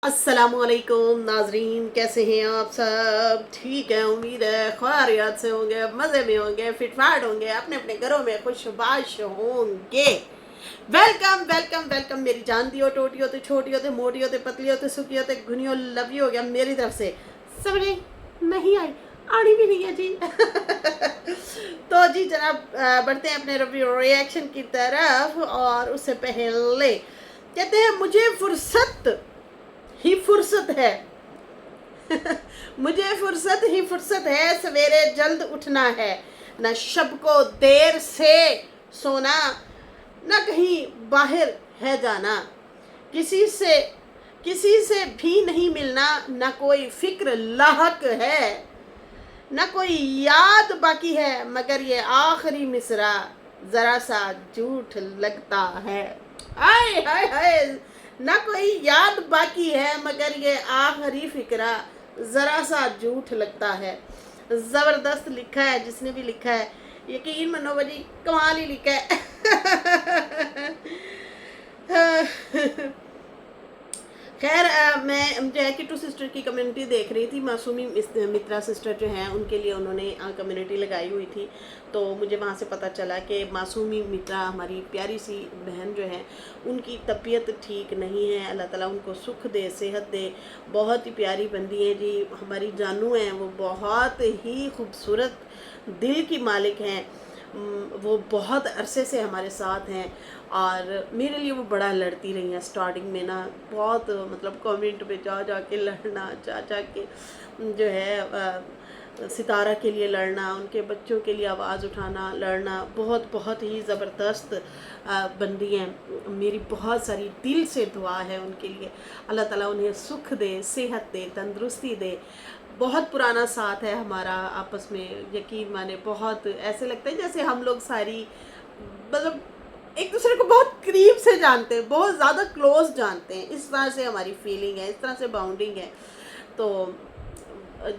अस्सलामुअलैकुम नाजरीन, कैसे हैं आप सब? ठीक है, उम्मीद है खैरियत से होंगे, मज़े में होंगे, फिटफाट होंगे, अपने अपने घरों में खुशबाश होंगे। वेलकम वेलकम वेलकम मेरी जानती हो, टोटी होते, छोटी होते, मोटी होते, पतली होते, सुखी होते, घुनी हो, लवी हो गया मेरी तरफ से। समझे नहीं आई? आड़ी भी नहीं है जी। तो जी जनाब, बढ़ते हैं अपने रिएक्शन की तरफ। और उससे पहले कहते हैं मुझे फुर्सत ही फुर्सत है। मुझे फुर्सत ही फुर्सत है, सवेरे जल्द उठना है, न शब को देर से सोना, न कहीं बाहर है जाना, किसी से किसी से भी नहीं मिलना, न कोई फिक्र लाहक है, न कोई याद बाकी है, मगर ये आखिरी मिसरा जरा सा झूठ लगता है। हाय हाय हाय, न कोई याद बाकी है, मगर ये आखिरी फिक्रा जरा सा झूठ लगता है। जबरदस्त लिखा है जिसने भी लिखा है, यकीन मनो भाजी कमाल ही लिखा है। खैर, मैं जो है कि टू सिस्टर की कम्युनिटी देख रही थी। मासूमी मित्रा सिस्टर जो हैं उनके लिए उन्होंने कम्युनिटी लगाई हुई थी, तो मुझे वहाँ से पता चला कि मासूमी मित्रा हमारी प्यारी सी बहन जो है उनकी तबीयत ठीक नहीं है। अल्लाह ताला उनको सुख दे, सेहत दे। बहुत ही प्यारी बंदी है जी, हमारी जानू हैं, वो बहुत ही खूबसूरत दिल की मालिक हैं। वो बहुत अरसे से हमारे साथ हैं और मेरे लिए वो बड़ा लड़ती रही हैं। स्टार्टिंग में ना बहुत मतलब कमेंट पे जा जा के लड़ना, जा जा के जो है सितारा के लिए लड़ना, उनके बच्चों के लिए आवाज़ उठाना, लड़ना, बहुत बहुत ही ज़बरदस्त बंदी हैं। मेरी बहुत सारी दिल से दुआ है उनके लिए, अल्लाह ताला उन्हें सुख दे, सेहत दे, तंदुरुस्ती दे। बहुत पुराना साथ है हमारा आपस में, यकीन माने बहुत ऐसे लगता है जैसे हम लोग सारी मतलब एक दूसरे को बहुत करीब से जानते हैं, बहुत ज़्यादा क्लोज जानते हैं। इस तरह से हमारी फीलिंग है, इस तरह से बाउंडिंग है। तो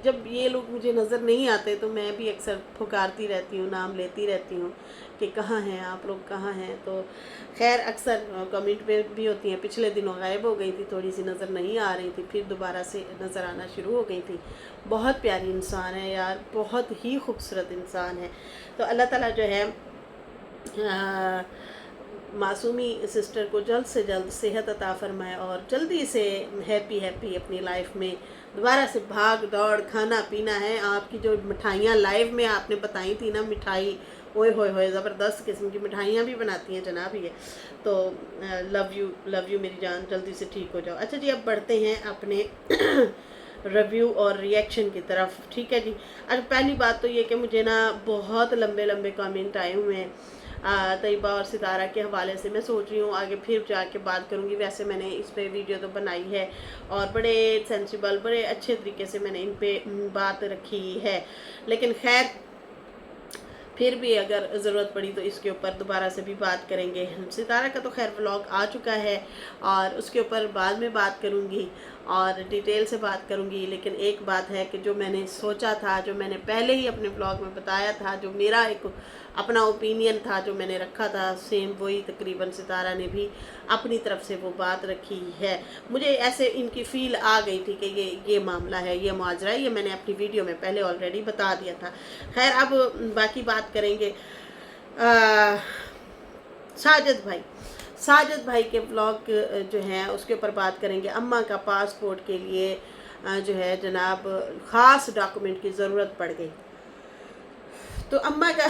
जब ये लोग मुझे नज़र नहीं आते तो मैं भी अक्सर पुकारती रहती हूँ, नाम लेती रहती हूँ कि कहाँ हैं आप लोग, कहाँ हैं। तो खैर अक्सर कमेंट पे भी होती हैं। पिछले दिनों गायब हो गई थी, थोड़ी सी नज़र नहीं आ रही थी, फिर दोबारा से नज़र आना शुरू हो गई थी। बहुत प्यारी इंसान है यार, बहुत ही खूबसूरत इंसान है। तो अल्लाह ताला जो है मासूमी सिस्टर को जल्द से जल्द सेहत अता फरमाए और जल्दी से हैप्पी हैप्पी अपनी लाइफ में दोबारा से भाग दौड़, खाना पीना है। आपकी जो मिठाइयाँ लाइव में आपने बताई थी ना, मिठाई ओए होए होए ज़बरदस्त किस्म की मिठाइयाँ भी बनाती हैं जनाब ये। तो लव यू मेरी जान, जल्दी से ठीक हो जाओ। अच्छा जी, अब बढ़ते हैं अपने रिव्यू और रिएक्शन की तरफ। ठीक है जी। अच्छा, पहली बात तो ये कि मुझे ना बहुत लंबे लंबे कमेंट आए हुए हैं तैयबा और सितारा के हवाले से। मैं सोच रही हूँ आगे फिर जाके बात करूँगी। वैसे मैंने इस पे वीडियो तो बनाई है और बड़े सेंसिबल, बड़े अच्छे तरीके से मैंने इन पे बात रखी है, लेकिन खैर फिर भी अगर ज़रूरत पड़ी तो इसके ऊपर दोबारा से भी बात करेंगे। सितारा का तो खैर व्लॉग आ चुका है और उसके ऊपर बाद में बात करूँगी और डिटेल से बात करूँगी। लेकिन एक बात है कि जो मैंने सोचा था, जो मैंने पहले ही अपने ब्लॉग में बताया था, जो मेरा एक अपना ओपिनियन था, जो मैंने रखा था, सेम वही तकरीबन सितारा ने भी अपनी तरफ से वो बात रखी है। मुझे ऐसे इनकी फील आ गई थी कि ये मामला है, ये मुआजरा है। ये मैंने अपनी वीडियो में पहले ऑलरेडी बता दिया था। खैर अब बाकी बात करेंगे। साजिद भाई के ब्लॉग जो है उसके ऊपर बात करेंगे। अम्मा का पासपोर्ट के लिए जो है जनाब ख़ास डॉक्यूमेंट की ज़रूरत पड़ गई। तो अम्मा का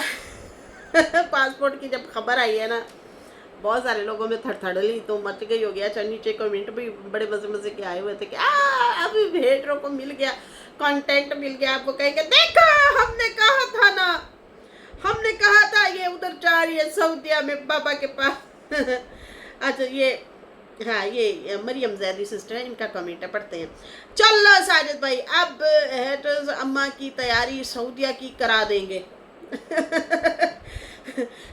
पासपोर्ट की जब खबर आई है ना, बहुत सारे लोगों में थड़थड़ली तो मच गई हो गया। अच्छा, नीचे कमेंट भी बड़े मज़े मज़े के आए हुए थे कि अभी भेटरों को मिल गया, कंटेंट मिल गया। आपको कहेंगे देखो हमने कहा था ना, हमने कहा था ये उधर जा रही है सऊदिया में पापा के पास। अच्छा ये हाँ, ये मरियम जैदी सिस्टर है, इनका कमेंट है, पढ़ते हैं। चलो साजिद भाई, अब हेटर्स अम्मा की तैयारी सऊदिया की करा देंगे।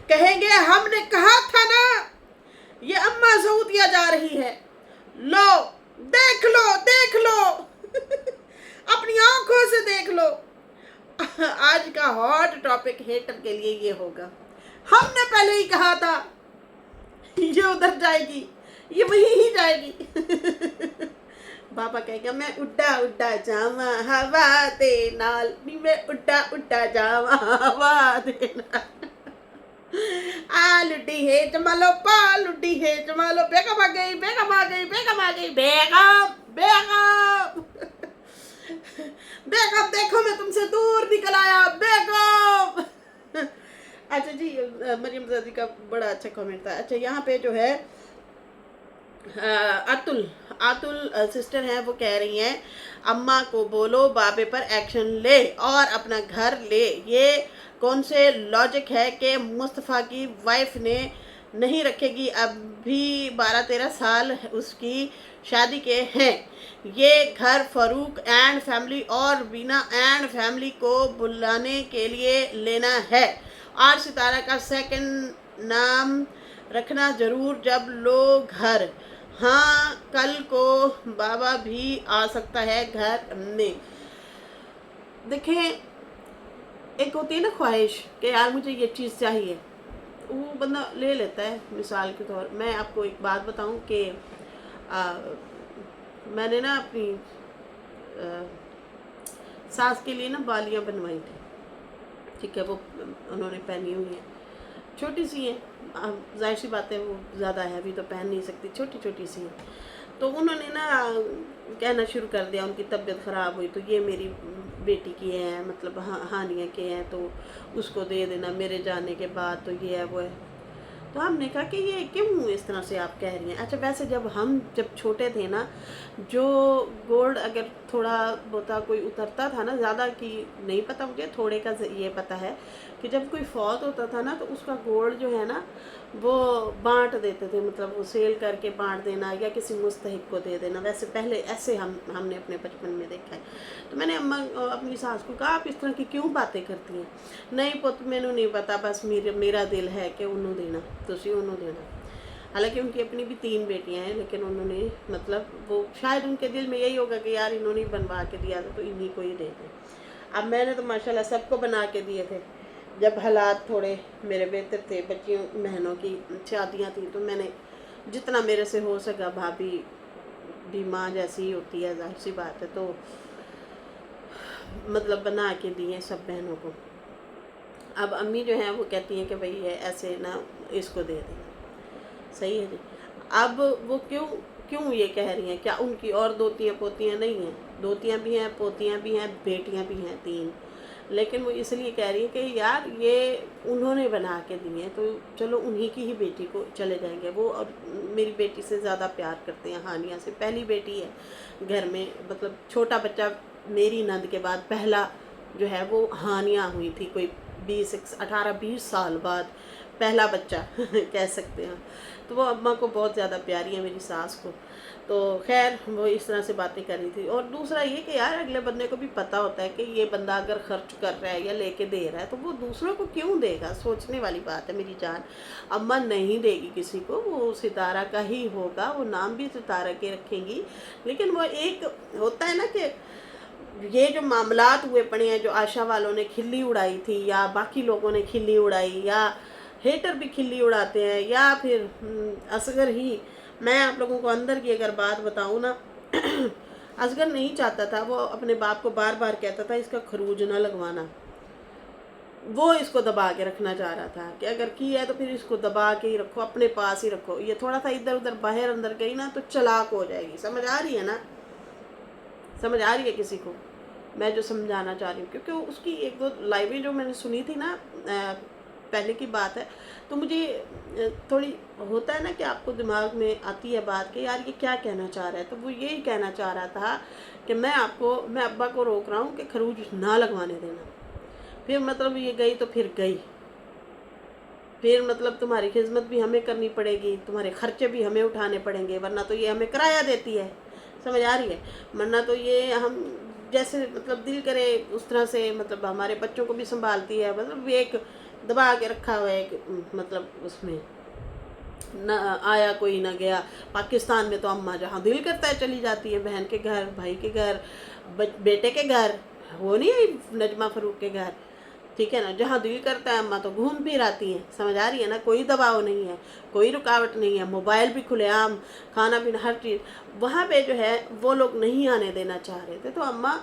कहेंगे हमने कहा था ना ये अम्मा सऊदिया जा रही है, लो देख लो देख लो। अपनी आंखों से देख लो। आज का हॉट टॉपिक हेटर के लिए ये होगा, हमने पहले ही कहा था ये उधर जाएगी, ये वहीं ही जाएगी। पापा कहेगा मैं उड्डा उड्डा जावा हवा दे नाल, नी मैं उड्डा उड्डा जावा हवा दे नाल। आ लुड्डी है जमालो पा लुड्डी है जमालो, बेगम आ गई बेगम आ गई बेगम आ गई, बेगम बेगम बेगम देखो मैं तुमसे दूर निकल आया बेगम। अच्छा जी, मरियम दादी का बड़ा अच्छा कमेंट था। अच्छा यहाँ पे जो है अतुल अतुल सिस्टर हैं, वो कह रही हैं अम्मा को बोलो बाबे पर एक्शन ले और अपना घर ले। ये कौन से लॉजिक है कि मुस्तफ़ा की वाइफ ने नहीं रखेगी, अभी 12-13 साल उसकी शादी के हैं। ये घर फारूक एंड फैमिली और बीना एंड फैमिली को बुलाने के लिए लेना है, और सितारा का सेकंड नाम रखना ज़रूर जब लो घर। हाँ कल को बाबा भी आ सकता है घर में। देखें, एक होती है ना ख्वाहिश कि यार मुझे ये चीज़ चाहिए, वो बंदा ले लेता है। मिसाल के तौर मैं आपको एक बात बताऊं कि मैंने ना अपनी सास के लिए ना बालियां बनवाई थी, ठीक है, वो उन्होंने पहनी हुई हैं, छोटी सी हैं, जाहिर सी बात है वो ज़्यादा हैवी तो पहन नहीं सकती, छोटी छोटी सी हैं। तो उन्होंने ना कहना शुरू कर दिया, उनकी तबीयत ख़राब हुई तो ये मेरी बेटी की है, मतलब हानिया के हैं, तो उसको दे देना मेरे जाने के बाद, तो ये है वो है। तो हमने कहा कि ये क्यों इस तरह से आप कह रही हैं। अच्छा वैसे जब छोटे थे ना, जो गोल्ड अगर थोड़ा बोता कोई उतरता था ना, ज़्यादा की नहीं पता मुझे, थोड़े का ये पता है कि जब कोई फौत होता था ना तो उसका गोल्ड जो है ना वो बांट देते थे, मतलब वो सेल करके बांट देना या किसी मुस्तहिक को दे देना। वैसे पहले ऐसे हमने अपने बचपन में देखा है। तो मैंने अम्मा अपनी सास को कहा आप इस तरह की क्यों बातें करती हैं। नहीं पुत मैनू नहीं पता, बस मेरा दिल है कि उन्हों देना, तुसी उन्हों देना। हालांकि उनकी अपनी भी 3 बेटियां हैं, लेकिन उन्होंने मतलब वो शायद उनके दिल में यही होगा कि यार इन्होंने बनवा के दिया था तो इन्हीं को ही दे दें। अब मैंने तो माशाल्लाह सबको बना के दिए थे। जब हालात थोड़े मेरे बेहतर थे, बच्चियों बहनों की शादियां थी, तो मैंने जितना मेरे से हो सका, भाभी भी माँ जैसी ही होती है, जाहिर सी बात है, तो मतलब बना के दिए सब बहनों को। अब अम्मी जो हैं वो कहती हैं कि भाई ये ऐसे ना इसको दे देना, सही है जी। अब वो क्यों ये कह रही हैं, क्या उनकी और दोतियाँ पोतियाँ नहीं हैं? दोतियाँ भी हैं, पोतियाँ भी हैं, बेटियाँ भी हैं 3, लेकिन वो इसलिए कह रही है कि यार ये उन्होंने बना के दिए हैं तो चलो उन्हीं की ही बेटी को चले जाएंगे। वो और मेरी बेटी से ज़्यादा प्यार करते हैं, हानिया से। पहली बेटी है घर में, मतलब छोटा बच्चा मेरी नंद के बाद पहला जो है वो हानिया हुई थी, कोई 18-20 साल बाद पहला बच्चा कह सकते हैं। तो वो अम्मा को बहुत ज़्यादा प्यारी है, मेरी सास को। तो खैर वो इस तरह से बातें कर रही थी। और दूसरा ये कि यार अगले बंदे को भी पता होता है कि ये बंदा अगर खर्च कर रहा है या लेके दे रहा है तो वो दूसरों को क्यों देगा। सोचने वाली बात है मेरी जान। अम्मा नहीं देगी किसी को, वो सितारा का ही होगा, वो नाम भी सितारा के रखेंगी। लेकिन वो एक होता है ना कि ये जो मामलात हुए पड़े हैं, जो आशा वालों ने खिल्ली उड़ाई थी या बाकी लोगों ने खिल्ली उड़ाई या हेटर भी खिल्ली उड़ाते हैं या फिर असगर ही, मैं आप लोगों को अंदर की अगर बात बताऊँ ना असगर नहीं चाहता था, वो अपने बाप को बार बार कहता था इसका खरूज ना लगवाना। वो इसको दबा के रखना चाह रहा था कि अगर की है तो फिर इसको दबा के ही रखो, अपने पास ही रखो। ये थोड़ा सा इधर उधर बाहर अंदर गई ना तो चलाक हो जाएगी। समझ आ रही है ना? समझ आ रही है किसी को मैं जो समझाना चाह रही हूँ? क्योंकि उसकी 1-2 लाइवें जो मैंने सुनी थी ना, पहले की बात है, तो मुझे थोड़ी होता है ना कि आपको दिमाग में आती है बात कि यार ये क्या कहना चाह रहा है। तो वो यही कहना चाह रहा था कि मैं अब्बा को रोक रहा हूँ कि खरूज ना लगवाने देना। फिर मतलब ये गई तो फिर गई, फिर मतलब तुम्हारी खिदमत भी हमें करनी पड़ेगी, तुम्हारे खर्चे भी हमें उठाने पड़ेंगे, वरना तो ये हमें किराया देती है। समझ आ रही है? वरना तो ये हम जैसे मतलब दिल करे उस तरह से मतलब हमारे बच्चों को भी संभालती है। मतलब एक दबा के रखा हुआ है, एक मतलब उसमें न आया कोई ना गया। पाकिस्तान में तो अम्मा जहाँ दिल करता है चली जाती है, बहन के घर, भाई के घर, बेटे के घर, वो नहीं आई नजमा फ़ारूक के घर। ٹھیک ہے نا, جہاں دل کرتا ہے اماں تو گھوم پھر آتی ہیں, سمجھ آ رہی ہے نا, کوئی دباؤ نہیں ہے, کوئی رکاوٹ نہیں ہے, موبائل بھی کھلے عام, کھانا پینا ہر چیز. وہاں پہ جو ہے وہ لوگ نہیں آنے دینا چاہ رہے تھے, تو اماں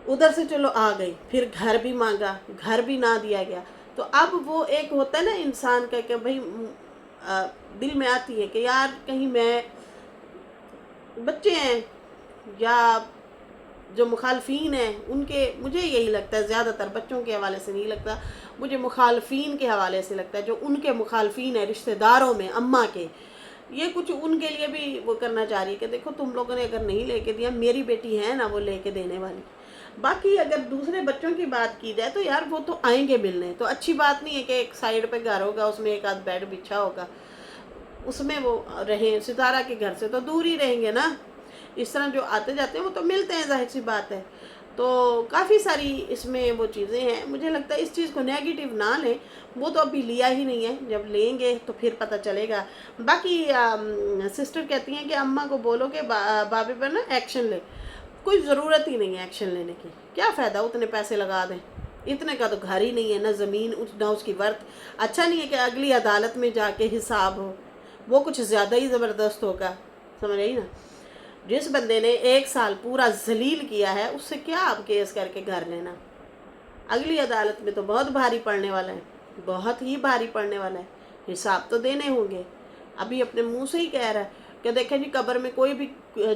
ادھر سے چلو آ گئی, پھر گھر بھی مانگا, گھر بھی نہ دیا گیا. تو اب وہ ایک ہوتا ہے نا انسان کا کہ بھائی دل میں آتی ہے کہ یار کہیں میں, بچے ہیں یا جو مخالفین ہیں ان کے, مجھے یہی لگتا ہے زیادہ تر بچوں کے حوالے سے نہیں لگتا, مجھے مخالفین کے حوالے سے لگتا ہے, جو ان کے مخالفین ہیں رشتہ داروں میں اماں کے, یہ کچھ ان کے لیے بھی وہ کرنا چاہ رہی ہے کہ دیکھو تم لوگوں نے اگر نہیں لے کے دیا, میری بیٹی ہے نا وہ لے کے دینے والی. باقی اگر دوسرے بچوں کی بات کی جائے تو یار وہ تو آئیں گے ملنے, تو اچھی بات نہیں ہے کہ ایک سائیڈ پہ گھر ہوگا, اس میں ایک آدھ بیڈ بچھا ہوگا, اس میں وہ رہیں, ستارہ کے گھر سے تو دور ہی رہیں گے نا. اس طرح جو آتے جاتے ہیں وہ تو ملتے ہیں, ظاہر سی بات ہے. تو کافی ساری اس میں وہ چیزیں ہیں, مجھے لگتا ہے اس چیز کو نیگیٹو نہ لیں, وہ تو ابھی لیا ہی نہیں ہے, جب لیں گے تو پھر پتہ چلے گا. باقی سسٹر کہتی ہیں کہ اماں کو بولو کہ بابے پر نا ایکشن لے. کوئی ضرورت ہی نہیں ہے ایکشن لینے کی, کیا فائدہ اتنے پیسے لگا دیں, اتنے کا تو گھر ہی نہیں ہے, نہ زمین نہ اس کی ورث. اچھا نہیں ہے کہ اگلی عدالت میں جا کے حساب ہو, وہ کچھ زیادہ ہی زبردست ہوگا, سمجھ رہی نا. جس بندے نے 1 سال پورا ذلیل کیا ہے, اس سے کیا آپ کیس کر کے گھر لینا. اگلی عدالت میں تو بہت بھاری پڑنے والا ہے, بہت ہی بھاری پڑنے والا ہے, حساب تو دینے ہوں گے. ابھی اپنے منہ سے ہی کہہ رہا ہے کہ دیکھیں جی قبر میں کوئی بھی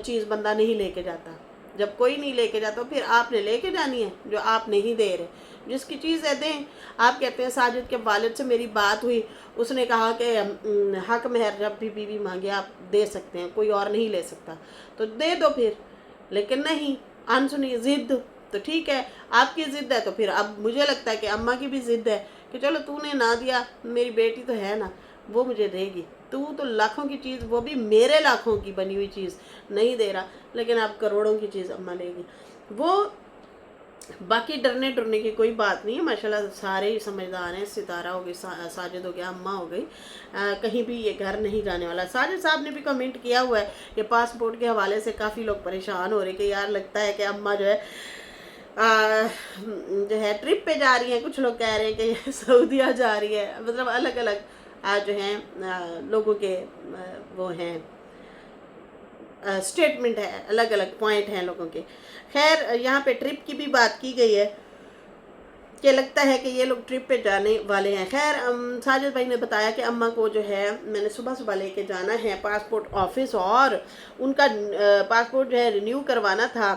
چیز بندہ نہیں لے کے جاتا, جب کوئی نہیں لے کے جاتا پھر آپ نے لے کے جانی ہے جو آپ نہیں دے رہے. جس کی چیز ہے دیں. آپ کہتے ہیں ساجد کے والد سے میری بات ہوئی, اس نے کہا کہ حق مہر جب بھی بیوی مانگے آپ دے سکتے ہیں, کوئی اور نہیں لے سکتا, تو دے دو پھر. لیکن نہیں, انسنی ضد, تو ٹھیک ہے آپ کی ضد ہے, تو پھر اب مجھے لگتا ہے کہ اماں کی بھی ضد ہے کہ چلو تو نے نہ دیا, میری بیٹی تو ہے نا وہ مجھے دے گی. تو لاکھوں کی چیز, وہ بھی میرے لاکھوں کی بنی ہوئی چیز نہیں دے رہا, لیکن آپ کروڑوں کی چیز اماں لے گی. وہ باقی ڈرنے ڈرنے کی کوئی بات نہیں ہے, ماشاءاللہ سارے ہی سمجھدار ہیں. ستارہ ہو گئی, ساجد ہو گیا, اماں ہو گئی, کہیں بھی یہ گھر نہیں جانے والا. ساجد صاحب نے بھی کمنٹ کیا ہوا ہے کہ پاسپورٹ کے حوالے سے کافی لوگ پریشان ہو رہے کہ یار لگتا ہے کہ اماں جو ہے ٹرپ پہ جا رہی ہیں, کچھ لوگ کہہ رہے ہیں کہ یہ سعودیہ جا رہی ہے, مطلب الگ الگ جو ہیں لوگوں کے وہ ہیں اسٹیٹمنٹ ہے, الگ الگ پوائنٹ ہیں لوگوں کے. خیر یہاں پہ ٹرپ کی بھی بات کی گئی ہے کہ لگتا ہے کہ یہ لوگ ٹرپ پہ جانے والے ہیں. خیر ساجد بھائی نے بتایا کہ اماں کو جو ہے میں نے صبح صبح لے کے جانا ہے پاسپورٹ آفس, اور ان کا پاسپورٹ جو ہے رینیو کروانا تھا.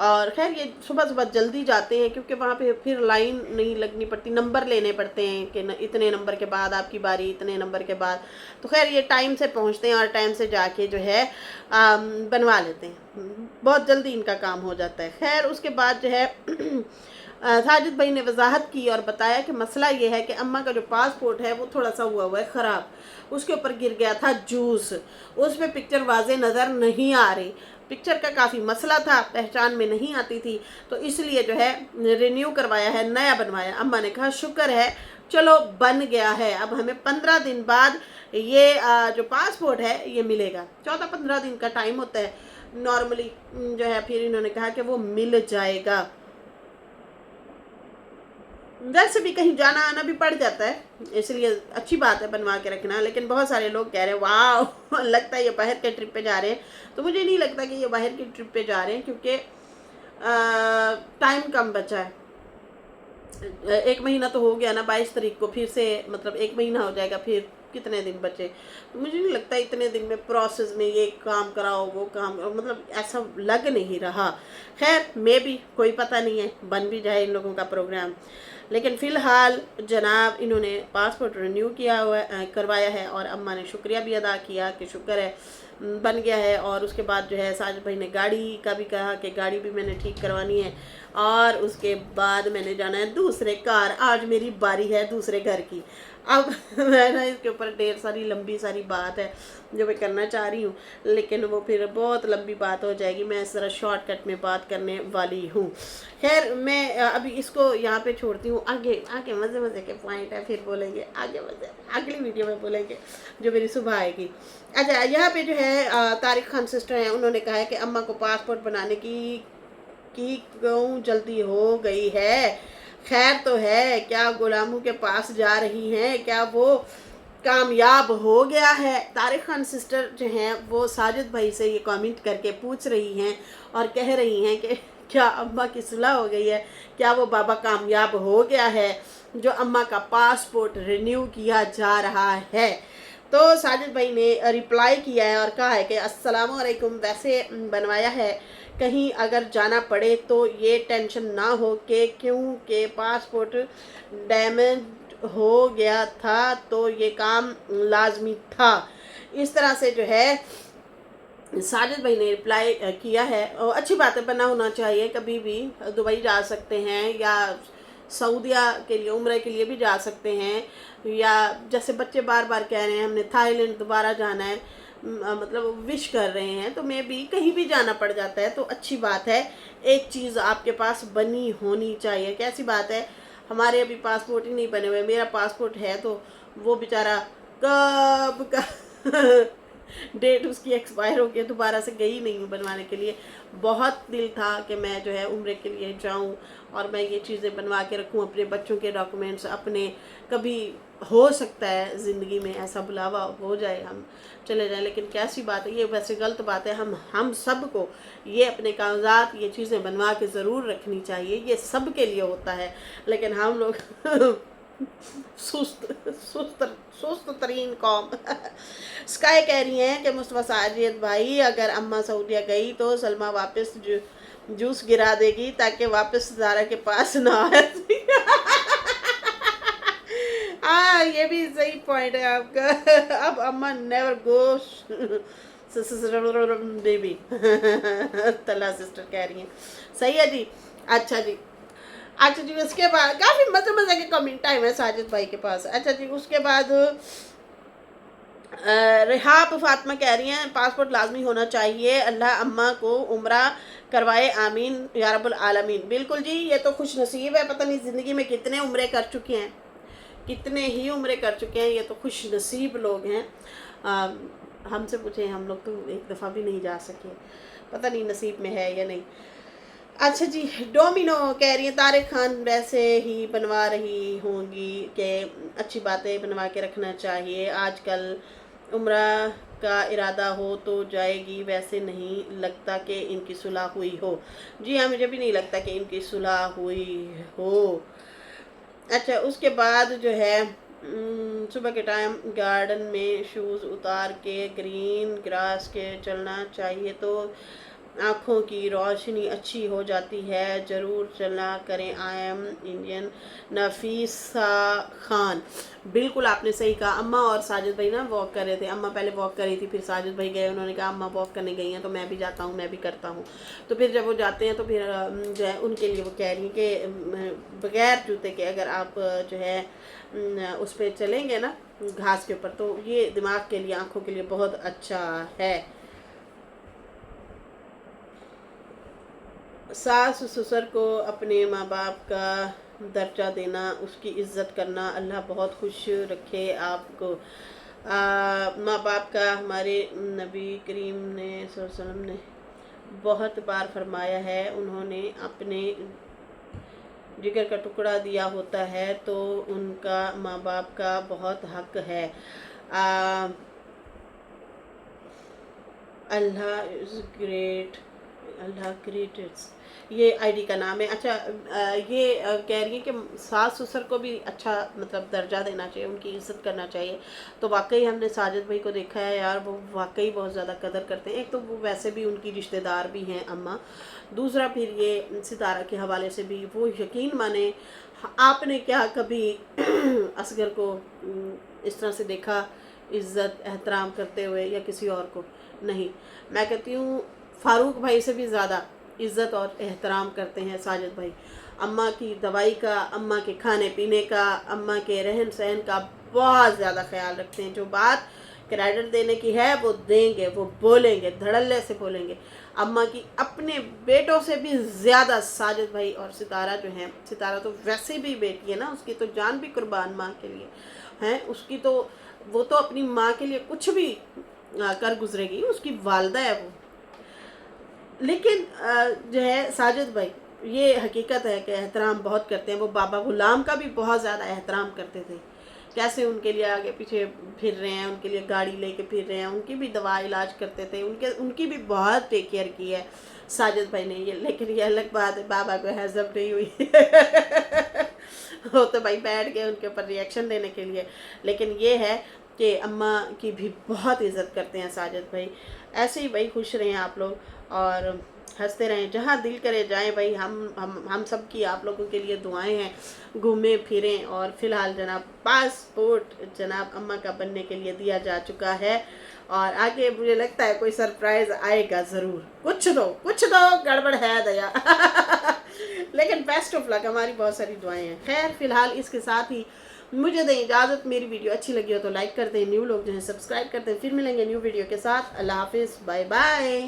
اور خیر یہ صبح صبح جلدی جاتے ہیں کیونکہ وہاں پہ پھر لائن نہیں لگنی پڑتی, نمبر لینے پڑتے ہیں کہ اتنے نمبر کے بعد آپ کی باری, اتنے نمبر کے بعد. تو خیر یہ ٹائم سے پہنچتے ہیں اور ٹائم سے جا کے جو ہے بنوا لیتے ہیں, بہت جلدی ان کا کام ہو جاتا ہے. خیر اس کے بعد جو ہے ساجد بھائی نے وضاحت کی اور بتایا کہ مسئلہ یہ ہے کہ اماں کا جو پاسپورٹ ہے وہ تھوڑا سا ہوا ہے خراب, اس کے اوپر گر گیا تھا جوس, اس میں پکچر واضح نظر نہیں آ رہی, پکچر کا کافی مسئلہ تھا, پہچان میں نہیں آتی تھی, تو اس لیے جو ہے رینیو کروایا ہے, نیا بنوایا. اماں نے کہا شکر ہے چلو بن گیا ہے, اب ہمیں 15 دن بعد یہ جو پاسپورٹ ہے یہ ملے گا. 14-15 دن کا ٹائم ہوتا ہے نارملی جو ہے. پھر انہوں نے کہا کہ وہ مل جائے گا. ویسے بھی کہیں جانا آنا بھی پڑ جاتا ہے, اس لیے اچھی بات ہے بنوا کے رکھنا. لیکن بہت سارے لوگ کہہ رہے ہیں واو لگتا ہے یہ باہر کے ٹرپ پہ جا رہے ہیں, تو مجھے نہیں لگتا کہ یہ باہر کی ٹرپ پہ جا رہے ہیں, کیونکہ ٹائم کم بچا ہے. 1 مہینہ تو ہو گیا نا, 22 تاریخ کو پھر سے مطلب 1 مہینہ ہو جائے گا, پھر کتنے دن بچے. تو مجھے نہیں لگتا اتنے دن میں پروسیس میں یہ کام کراؤ وہ کام, مطلب ایسا لگ نہیں رہا. خیر میں بھی کوئی پتہ نہیں ہے, بن بھی جائے ان لوگوں کا پروگرام. لیکن فی الحال جناب انہوں نے پاسپورٹ رینیو کیا ہوا کروایا ہے, اور اماں نے شکریہ بھی ادا کیا کہ شکر ہے بن گیا ہے. اور اس کے بعد جو ہے ساجد بھائی نے گاڑی کا بھی کہا کہ گاڑی بھی میں نے ٹھیک کروانی ہے, اور اس کے بعد میں نے جانا ہے دوسرے کار. آج میری باری ہے دوسرے گھر کی. اب میں نا اس کے اوپر ڈھیر ساری لمبی ساری بات ہے جو میں کرنا چاہ رہی ہوں, لیکن وہ پھر بہت لمبی بات ہو جائے گی, میں اس طرح شارٹ کٹ میں بات کرنے والی ہوں. خیر میں ابھی اس کو یہاں پہ چھوڑتی ہوں, آگے مزے مزے کے پوائنٹ ہے پھر بولیں گے, آگے مزے اگلی ویڈیو میں بولیں گے جو میری صبح آئے گی. اچھا یہاں پہ جو ہے طارق خان سسٹر ہیں, انہوں نے کہا ہے کہ اماں کو پاسپورٹ بنانے کی کیوں جلدی ہو گئی ہے. खैर तो है, क्या गुलामों के पास जा रही हैं, क्या वो कामयाब हो गया है? तारिक खान सिस्टर जो हैं वो साजिद भाई से ये कमेंट करके पूछ रही हैं और कह रही हैं कि क्या अम्मा की सुलह हो गई है, क्या वो बाबा कामयाब हो गया है, जो अम्मा का पासपोर्ट रिन्यू किया जा रहा है। तो साजिद भाई ने रिप्लाई किया है और कहा है कि अस्सलाम वालेकुम, वैसे बनवाया है, कहीं अगर जाना पड़े तो ये टेंशन ना हो कि क्योंकि पासपोर्ट डैमेज हो गया था तो ये काम लाजमी था। इस तरह से जो है साजिद भाई ने रिप्लाई किया है। और अच्छी बात है, बना होना चाहिए, कभी भी दुबई जा सकते हैं या सऊदिया के लिए उम्रे के लिए भी जा सकते हैं, या जैसे बच्चे बार बार कह रहे हैं हमने थाईलैंड दोबारा जाना है, मतलब विश कर रहे हैं, तो मैं भी कहीं भी जाना पड़ जाता है तो अच्छी बात है। एक चीज़ आपके पास बनी होनी चाहिए। कैसी बात है, हमारे अभी पासपोर्ट ही नहीं बने हुए, मेरा पासपोर्ट है तो वो बेचारा कब का डेट उसकी एक्सपायर हो गई, दोबारा से गई नहीं हूँ बनवाने के लिए। बहुत दिल था कि मैं जो है उम्रे के लिए जाऊँ और मैं ये चीज़ें बनवा के रखूँ, अपने बच्चों के डॉक्यूमेंट्स, अपने कभी हो सकता है ज़िंदगी में ऐसा बुलावा हो जाए हम चले जाएं, लेकिन कैसी बात है, ये वैसे गलत बात है। हम सबको ये अपने कागजात, ये चीज़ें बनवा के ज़रूर रखनी चाहिए, ये सब के लिए होता है, लेकिन हम लोग सुस्त सुस्त सुस्त तरीन कौम। स्काई कह रही हैं कि मुस्तफ़ा साजिद भाई, अगर अम्मा सऊदिया गई तो सलमा वापस जूस गिरा देगी ताकि वापस ज़ारा के पास ना आए। हाँ, ये भी सही पॉइंट है आपका। अब अम्मा नेवर गोश बेबी तला सिस्टर कह रही हैं, सही है जी। अच्छा जी, अच्छा जी, उसके बाद काफ़ी मज़े मज़े के कमेंट टाइम है साजिद भाई के पास। अच्छा जी, उसके बाद रिहाब फातिमा कह रही हैं पासपोर्ट लाजमी होना चाहिए, अल्लाह अम्मा को उम्रा करवाए, आमीन या रब्बुल आलमीन। बिल्कुल जी, ये तो खुश नसीब है, पता नहीं ज़िंदगी में कितने उम्रे कर चुके हैं, कितने ही उम्रे कर चुके हैं, ये तो खुश नसीब लोग हैं। हमसे पूछें, हम लोग तो एक दफ़ा भी नहीं जा सके, पता नहीं नसीब में है या नहीं। अच्छा जी, डोमिनो कह रही है तारिक खान वैसे ही बनवा रही होंगी कि अच्छी बातें बनवा के रखना चाहिए, आजकल उम्रा का इरादा हो तो जाएगी, वैसे नहीं लगता कि इनकी सुलह हुई हो। जी हाँ, मुझे भी नहीं लगता कि इनकी सुलह हुई हो। अच्छा, उसके बाद जो है सुबह के टाइम गार्डन में शूज़ उतार के ग्रीन ग्रास के चलना चाहिए तो आँखों की रोशनी अच्छी हो जाती है, ज़रूर चलना करें। I am Indian Nafisa Khan. बिल्कुल आपने सही कहा। अम्मा और साजिद भाई ना वॉक कर रहे थे, अम्मा पहले वॉक कर रही थी, फिर साजिद भाई गए, उन्होंने कहा अम्मा वॉक करने गई हैं तो मैं भी जाता हूँ, मैं भी करता हूँ। तो फिर जब वो जाते हैं तो फिर जो है उनके लिए वो कह रही हैं कि बग़ैर जूते के अगर आप जो है उस पर चलेंगे ना घास के ऊपर, तो ये दिमाग के लिए, आँखों के लिए बहुत अच्छा है। सास ससुर को अपने माँ बाप का दर्जा देना, उसकी इज़्ज़त करना, अल्लाह बहुत खुश रखे आपको। माँ बाप का हमारे नबी करीम ने सल्लल्लाहु अलैहि वसल्लम ने बहुत बार फरमाया है, उन्होंने अपने जिगर का टुकड़ा दिया होता है तो उनका माँ बाप का बहुत हक है। अल्लाह इज़ ग्रेट, अल्लाह ग्रेटेस्ट, ये आईडी का नाम है। अच्छा, ये कह रही है कि सास ससुर को भी अच्छा मतलब दर्जा देना चाहिए, उनकी इज़्ज़त करना चाहिए। तो वाकई हमने साजिद भाई को देखा है यार, वो वाकई बहुत ज़्यादा कदर करते हैं। एक तो वो वैसे भी उनकी रिश्तेदार भी हैं अम्मा, दूसरा फिर ये सितारा के हवाले से भी वो यकीन माने, आपने क्या कभी असगर को इस तरह से देखा इज़्ज़त एहतराम करते हुए, या किसी और को? नहीं। मैं कहती हूँ फ़ारूक भाई से भी ज़्यादा इज़्ज़त और एहतराम करते हैं साजिद भाई। अम्मा की दवाई का, अम्मा के खाने पीने का, अम्मा के रहन सहन का बहुत ज़्यादा ख्याल रखते हैं। जो बात क्रेडिट देने की है वो देंगे, वो बोलेंगे, धड़ल्ले से बोलेंगे। अम्मा की अपने बेटों से भी ज़्यादा साजिद भाई और सितारा जो हैं, सितारा तो वैसे भी बेटी है ना, उसकी तो जान भी कुर्बान माँ के लिए हैं, उसकी तो वो तो अपनी माँ के लिए कुछ भी कर गुजरेगी, उसकी वालदा है वो। लेकिन जो है साजिद भाई یہ حقیقت ہے کہ احترام بہت کرتے ہیں. وہ بابا غلام کا بھی بہت زیادہ احترام کرتے تھے. کیسے ان کے لیے آگے پیچھے پھر رہے ہیں, ان کے لیے گاڑی لے کے پھر رہے ہیں, ان کی بھی دوا علاج کرتے تھے, ان کی بھی بہت ٹیک کیئر کی ہے ساجد بھائی نے. لیکن یہ الگ بات ہے, بابا کو ہضم نہیں ہوئی. وہ تو بھائی بیٹھ گئے ان کے اوپر ریئیکشن دینے کے لیے. لیکن یہ ہے کہ اماں کی بھی بہت عزت کرتے ہیں ساجد بھائی. ایسے ہی بھائی خوش رہیں آپ لوگ اور ہنستے رہیں, جہاں دل کرے جائیں بھائی. ہم سب کی آپ لوگوں کے لیے دعائیں ہیں, گھومیں پھریں. اور فی الحال جناب پاسپورٹ جناب اماں کا بننے کے لیے دیا جا چکا ہے, اور آگے مجھے لگتا ہے کوئی سرپرائز آئے گا ضرور. کچھ تو گڑبڑ ہے دیا. لیکن بیسٹ آف لک, ہماری بہت ساری دعائیں ہیں. خیر فی الحال اس کے ساتھ ہی مجھے دیں اجازت. میری ویڈیو اچھی لگی ہو تو لائک کر دیں, نیو لوگ جو ہیں سبسکرائب کر دیں. پھر ملیں گے نیو ویڈیو کے ساتھ. اللہ حافظ, بائے بائے.